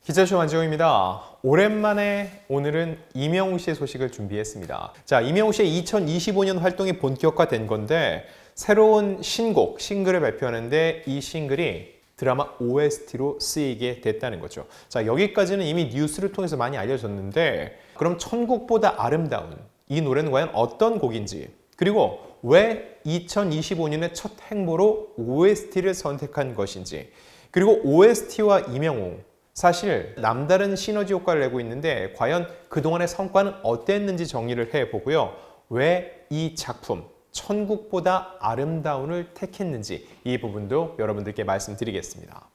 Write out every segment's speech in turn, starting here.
기자쇼 안지용입니다. 오랜만에 오늘은 이명웅 씨의 소식을 준비했습니다. 자, 이명웅 씨의 2025년 활동이 본격화된 건데 새로운 싱글을 발표하는데 이 싱글이 드라마 OST로 쓰이게 됐다는 거죠. 자, 여기까지는 이미 뉴스를 통해서 많이 알려졌는데 그럼 천국보다 아름다운 이 노래는 과연 어떤 곡인지, 그리고 왜 2025년의 첫 행보로 OST를 선택한 것인지, 그리고 OST와 이명웅 사실 남다른 시너지 효과를 내고 있는데 과연 그동안의 성과는 어땠는지 정리를 해보고요. 왜 이 작품 천국보다 아름다운을 택했는지 이 부분도 여러분들께 말씀드리겠습니다.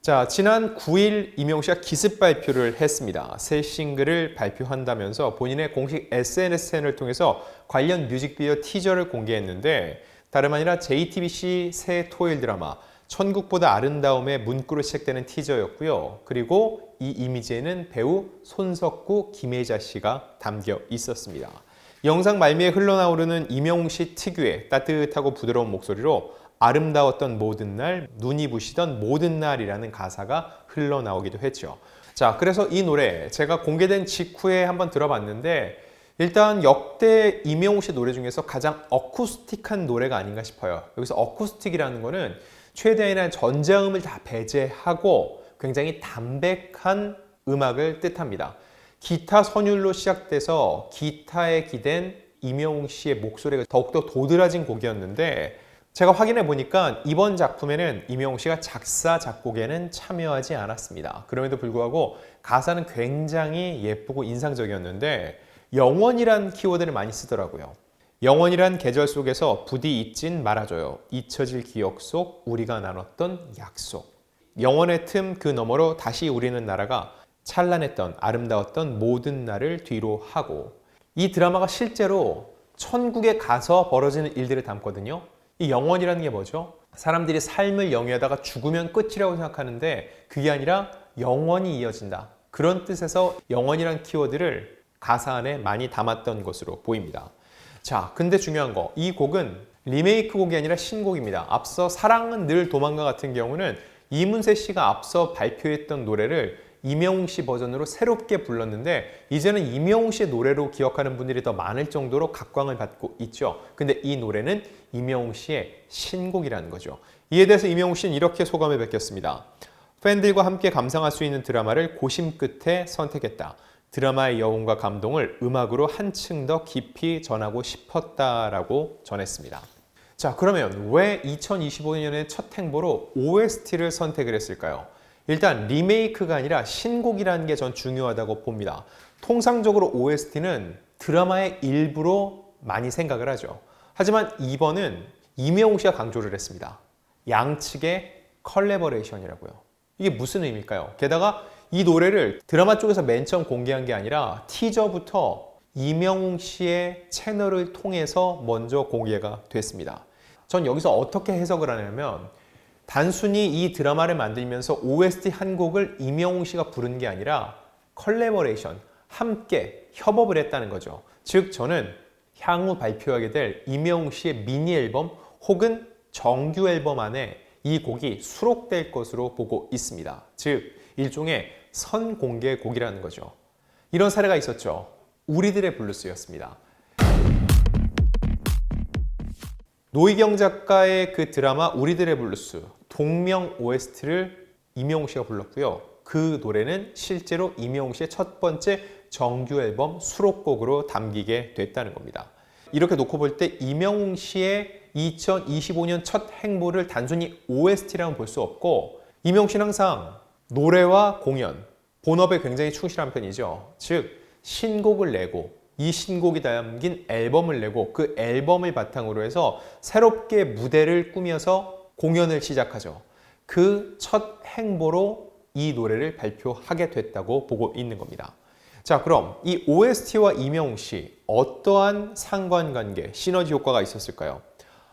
자, 지난 9일 이명웅 씨가 기습 발표를 했습니다. 새 싱글을 발표한다면서 본인의 공식 SNS 채널을 통해서 관련 뮤직비디오 티저를 공개했는데 다름 아니라 JTBC 새 토요일 드라마 천국보다 아름다움의 문구로 시작되는 티저였고요. 그리고 이 이미지에는 배우 손석구, 김혜자 씨가 담겨 있었습니다. 영상 말미에 흘러나오르는 이명웅 씨 특유의 따뜻하고 부드러운 목소리로 아름다웠던 모든 날, 눈이 부시던 모든 날이라는 가사가 흘러나오기도 했죠. 자, 그래서 이 노래 제가 공개된 직후에 한번 들어봤는데 일단 역대 이명웅 씨 노래 중에서 가장 어쿠스틱한 노래가 아닌가 싶어요. 여기서 어쿠스틱이라는 거는 최대한의 전자음을 다 배제하고 굉장히 담백한 음악을 뜻합니다. 기타 선율로 시작돼서 기타에 기댄 이명웅 씨의 목소리가 더욱더 도드라진 곡이었는데 제가 확인해 보니까 이번 작품에는 이명웅 씨가 작사, 작곡에는 참여하지 않았습니다. 그럼에도 불구하고 가사는 굉장히 예쁘고 인상적이었는데 영원이란 키워드를 많이 쓰더라고요. 영원이란 계절 속에서 부디 잊진 말아줘요. 잊혀질 기억 속 우리가 나눴던 약속. 영원의 틈 그 너머로 다시 우리는 날아가 찬란했던 아름다웠던 모든 날을 뒤로 하고. 이 드라마가 실제로 천국에 가서 벌어지는 일들을 담거든요. 이 영원이라는 게 뭐죠? 사람들이 삶을 영위하다가 죽으면 끝이라고 생각하는데 그게 아니라 영원히 이어진다. 그런 뜻에서 영원이란 키워드를 가사 안에 많이 담았던 것으로 보입니다. 자, 근데 중요한 거, 이 곡은 리메이크 곡이 아니라 신곡입니다. 앞서 사랑은 늘 도망가 같은 경우는 이문세 씨가 앞서 발표했던 노래를 이명웅 씨 버전으로 새롭게 불렀는데 이제는 이명웅 씨의 노래로 기억하는 분들이 더 많을 정도로 각광을 받고 있죠. 근데 이 노래는 이명웅 씨의 신곡이라는 거죠. 이에 대해서 이명웅 씨는 이렇게 소감을 밝혔습니다. 팬들과 함께 감상할 수 있는 드라마를 고심 끝에 선택했다. 드라마의 여운과 감동을 음악으로 한층 더 깊이 전하고 싶었다라고 전했습니다. 자, 그러면 왜 2025년의 첫 행보로 OST를 선택을 했을까요? 일단 리메이크가 아니라 신곡이라는 게 전 중요하다고 봅니다. 통상적으로 OST는 드라마의 일부로 많이 생각을 하죠. 하지만 이번은 이명웅 씨가 강조를 했습니다. 양측의 컬래버레이션이라고요. 이게 무슨 의미일까요? 게다가 이 노래를 드라마 쪽에서 맨 처음 공개한 게 아니라 티저부터 이명웅 씨의 채널을 통해서 먼저 공개가 됐습니다. 전 여기서 어떻게 해석을 하냐면 단순히 이 드라마를 만들면서 OST 한 곡을 이명웅 씨가 부른 게 아니라 컬래버레이션, 함께 협업을 했다는 거죠. 즉 저는 향후 발표하게 될 이명웅 씨의 미니 앨범 혹은 정규 앨범 안에 이 곡이 수록될 것으로 보고 있습니다. 즉 일종의 선공개곡이라는 거죠. 이런 사례가 있었죠. 우리들의 블루스였습니다. 노희경 작가의 그 드라마 우리들의 블루스 동명 OST를 이명웅 씨가 불렀고요. 그 노래는 실제로 이명웅 씨의 첫 번째 정규 앨범 수록곡으로 담기게 됐다는 겁니다. 이렇게 놓고 볼 때 이명웅 씨의 2025년 첫 행보를 단순히 OST라고 볼 수 없고 이명웅 씨는 항상 노래와 공연, 본업에 굉장히 충실한 편이죠. 즉 신곡을 내고 이 신곡이 담긴 앨범을 내고 그 앨범을 바탕으로 해서 새롭게 무대를 꾸며서 공연을 시작하죠. 그 첫 행보로 이 노래를 발표하게 됐다고 보고 있는 겁니다. 자, 그럼 이 OST와 이명웅 씨 어떠한 상관관계, 시너지 효과가 있었을까요?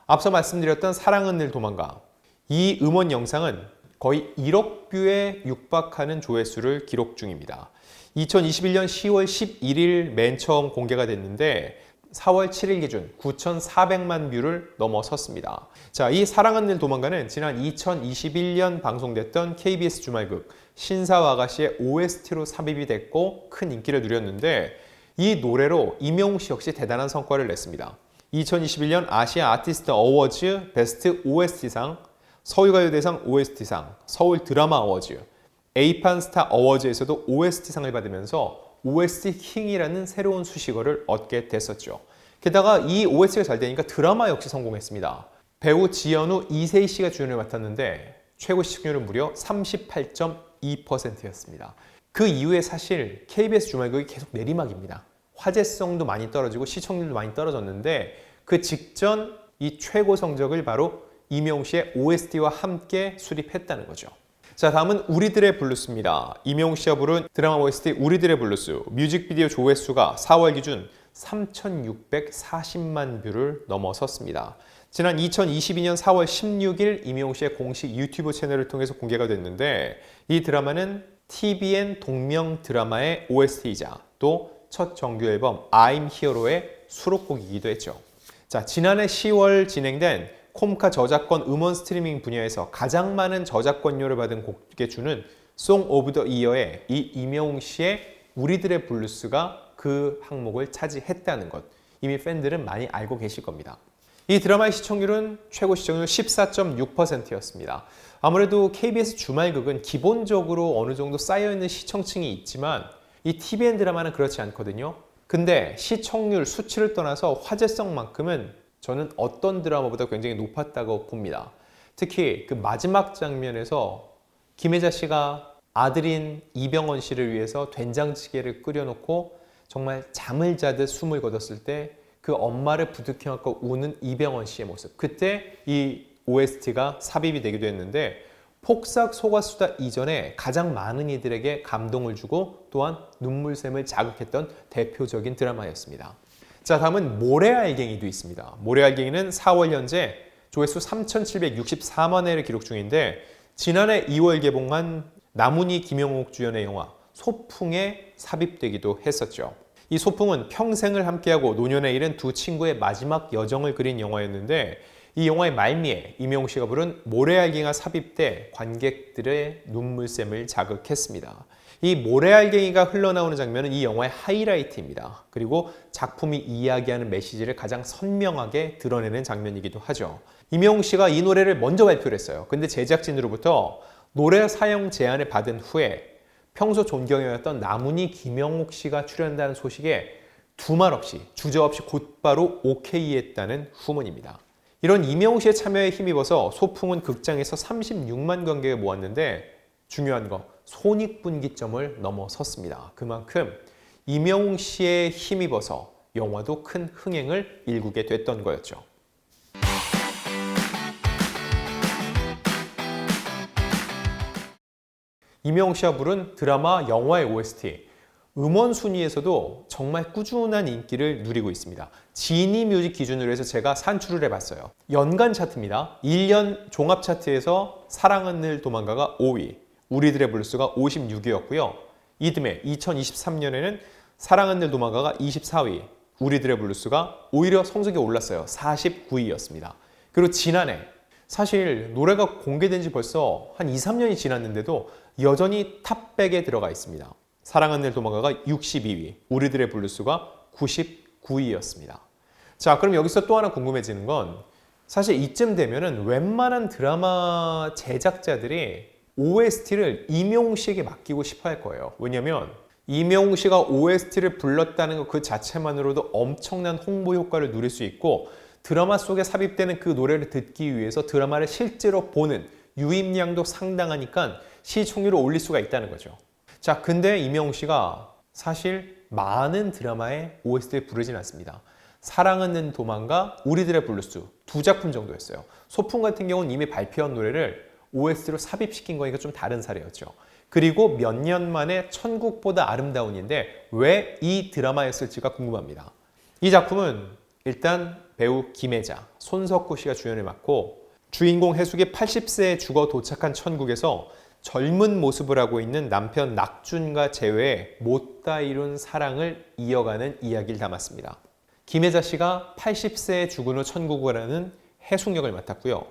앞서 말씀드렸던 사랑은 늘 도망가. 이 음원 영상은 거의 1억 뷰에 육박하는 조회수를 기록 중입니다. 2021년 10월 11일 맨 처음 공개가 됐는데 4월 7일 기준 9,400만 뷰를 넘어섰습니다. 자, 이 사랑은 늘 도망가는 지난 2021년 방송됐던 KBS 주말극 신사와가씨의 OST로 삽입이 됐고 큰 인기를 누렸는데 이 노래로 임영웅 씨 역시 대단한 성과를 냈습니다. 2021년 아시아 아티스트 어워즈 베스트 OST상, 서울가요대상 OST상, 서울 드라마 어워즈, 에이판 스타 어워즈에서도 OST상을 받으면서 OST 킹이라는 새로운 수식어를 얻게 됐었죠. 게다가 이 OST가 잘 되니까 드라마 역시 성공했습니다. 배우 지연우, 이세희 씨가 주연을 맡았는데 최고 시청률은 무려 38.2%였습니다. 그 이후에 사실 KBS 주말극이 계속 내리막입니다. 화제성도 많이 떨어지고 시청률도 많이 떨어졌는데 그 직전 이 최고 성적을 바로 임영웅 씨의 OST와 함께 수립했다는 거죠. 자, 다음은 우리들의 블루스입니다. 임영웅 씨가 부른 드라마 OST 우리들의 블루스 뮤직비디오 조회수가 4월 기준 3,640만 뷰를 넘어섰습니다. 지난 2022년 4월 16일 임영웅 씨의 공식 유튜브 채널을 통해서 공개가 됐는데 이 드라마는 TVN 동명 드라마의 OST이자 또 첫 정규 앨범 I'm Hero의 수록곡이기도 했죠. 자, 지난해 10월 진행된 콤카 저작권 음원 스트리밍 분야에서 가장 많은 저작권료를 받은 곡에 주는 송 오브 더 이어에 이 임영웅 씨의 우리들의 블루스가 그 항목을 차지했다는 것, 이미 팬들은 많이 알고 계실 겁니다. 이 드라마의 시청률은 최고 시청률 14.6%였습니다. 아무래도 KBS 주말극은 기본적으로 어느 정도 쌓여있는 시청층이 있지만 이 TVN 드라마는 그렇지 않거든요. 근데 시청률 수치를 떠나서 화제성만큼은 저는 어떤 드라마보다 굉장히 높았다고 봅니다. 특히 그 마지막 장면에서 김혜자 씨가 아들인 이병헌 씨를 위해서 된장찌개를 끓여놓고 정말 잠을 자듯 숨을 거뒀을 때 그 엄마를 부둥켜 안고 우는 이병헌 씨의 모습. 그때 이 OST가 삽입이 되기도 했는데 폭삭 속았수다 이전에 가장 많은 이들에게 감동을 주고 또한 눈물샘을 자극했던 대표적인 드라마였습니다. 자, 다음은 모래알갱이도 있습니다. 모래알갱이는 4월 현재 조회수 3,764만 회를 기록 중인데 지난해 2월 개봉한 남훈이 김영옥 주연의 영화 소풍에 삽입되기도 했었죠. 이 소풍은 평생을 함께하고 노년에 이른 두 친구의 마지막 여정을 그린 영화였는데 이 영화의 말미에 임영웅 씨가 부른 모래알갱이가 삽입돼 관객들의 눈물샘을 자극했습니다. 이 모래알갱이가 흘러나오는 장면은 이 영화의 하이라이트입니다. 그리고 작품이 이야기하는 메시지를 가장 선명하게 드러내는 장면이기도 하죠. 임영웅 씨가 이 노래를 먼저 발표를 했어요. 근데 제작진으로부터 노래 사용 제안을 받은 후에 평소 존경해왔던 남훈이 김영옥 씨가 출연한다는 소식에 두말 없이 주저없이 곧바로 오케이 했다는 후문입니다. 이런 임영웅 씨의 참여에 힘입어서 소풍은 극장에서 36만 관객을 모았는데 중요한 거 손익분기점을 넘어섰습니다. 그만큼 임영웅 씨의 힘입어서 영화도 큰 흥행을 일구게 됐던 거였죠. 임영웅 씨가 부른 드라마, 영화의 OST 음원 순위에서도 정말 꾸준한 인기를 누리고 있습니다. 지니 뮤직 기준으로 해서 제가 산출을 해봤어요. 연간 차트입니다. 1년 종합 차트에서 사랑은 늘 도망가가 5위, 우리들의 블루스가 56위였고요. 이듬해 2023년에는 사랑은 늘 도망가가 24위, 우리들의 블루스가 오히려 성적이 올랐어요. 49위였습니다. 그리고 지난해 사실 노래가 공개된 지 벌써 한 2, 3년이 지났는데도 여전히 탑백에 들어가 있습니다. 사랑은 늘 도망가가 62위, 우리들의 블루스가 99위였습니다. 자, 그럼 여기서 또 하나 궁금해지는 건 사실 이쯤 되면은 웬만한 드라마 제작자들이 OST를 임영웅 씨에게 맡기고 싶어 할 거예요. 왜냐면 임영웅 씨가 OST를 불렀다는 것 그 자체만으로도 엄청난 홍보 효과를 누릴 수 있고 드라마 속에 삽입되는 그 노래를 듣기 위해서 드라마를 실제로 보는 유입량도 상당하니까 시청률을 올릴 수가 있다는 거죠. 자, 근데 임영웅 씨가 사실 많은 드라마에 OST를 부르진 않습니다. 사랑은 늘 도망가, 우리들의 블루스 두 작품 정도였어요. 소풍 같은 경우는 이미 발표한 노래를 OST로 삽입시킨 거니까 좀 다른 사례였죠. 그리고 몇 년 만에 천국보다 아름다운인데 왜 이 드라마였을지가 궁금합니다. 이 작품은 일단 배우 김혜자, 손석구 씨가 주연을 맡고 주인공 해숙이 80세에 죽어 도착한 천국에서 젊은 모습을 하고 있는 남편 낙준과 재회의 못다 이룬 사랑을 이어가는 이야기를 담았습니다. 김혜자 씨가 80세에 죽은 후 천국을 가는 해숙역을 맡았고요.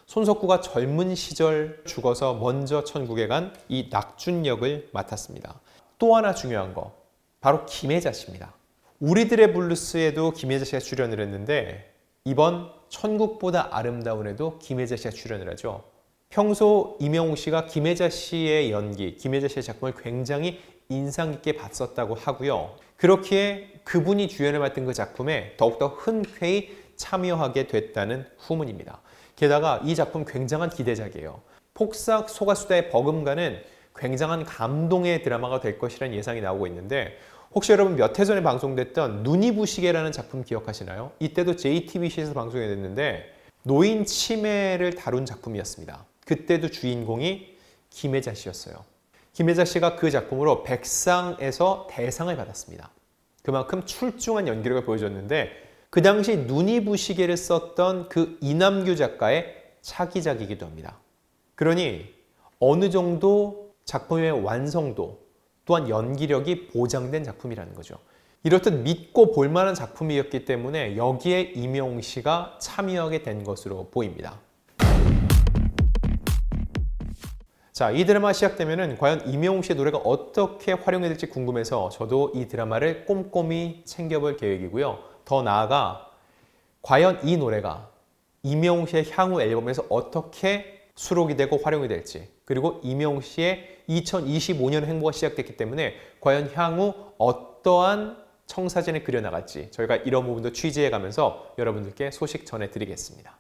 손석구가 젊은 시절 죽어서 먼저 천국에 간 이 낙준 역을 맡았습니다. 또 하나 중요한 거, 바로 김혜자 씨입니다. 우리들의 블루스에도 김혜자 씨가 출연을 했는데 이번 천국보다 아름다운에도 김혜자 씨가 출연을 하죠. 평소 임영웅 씨가 김혜자 씨의 연기, 김혜자 씨의 작품을 굉장히 인상 깊게 봤었다고 하고요. 그렇기에 그분이 주연을 맡은 그 작품에 더욱더 흔쾌히 참여하게 됐다는 후문입니다. 게다가 이 작품 굉장한 기대작이에요. 폭삭 소가수다의 버금가는 굉장한 감동의 드라마가 될 것이라는 예상이 나오고 있는데 혹시 여러분 몇 해 전에 방송됐던 눈이 부시게라는 작품 기억하시나요? 이때도 JTBC에서 방송이 됐는데 노인 치매를 다룬 작품이었습니다. 그때도 주인공이 김혜자 씨였어요. 김혜자 씨가 그 작품으로 백상에서 대상을 받았습니다. 그만큼 출중한 연기력을 보여줬는데 그 당시 눈이 부시게를 썼던 그 이남규 작가의 차기작이기도 합니다. 그러니 어느 정도 작품의 완성도 또한 연기력이 보장된 작품이라는 거죠. 이렇듯 믿고 볼만한 작품이었기 때문에 여기에 임영웅 씨가 참여하게 된 것으로 보입니다. 자, 이 드라마 시작되면은 과연 임영웅 씨의 노래가 어떻게 활용이 될지 궁금해서 저도 이 드라마를 꼼꼼히 챙겨볼 계획이고요. 더 나아가 과연 이 노래가 임영웅 씨의 향후 앨범에서 어떻게 수록이 되고 활용이 될지, 그리고 임영웅 씨의 2025년 행보가 시작됐기 때문에 과연 향후 어떠한 청사진을 그려나갈지 저희가 이런 부분도 취재해 가면서 여러분들께 소식 전해드리겠습니다.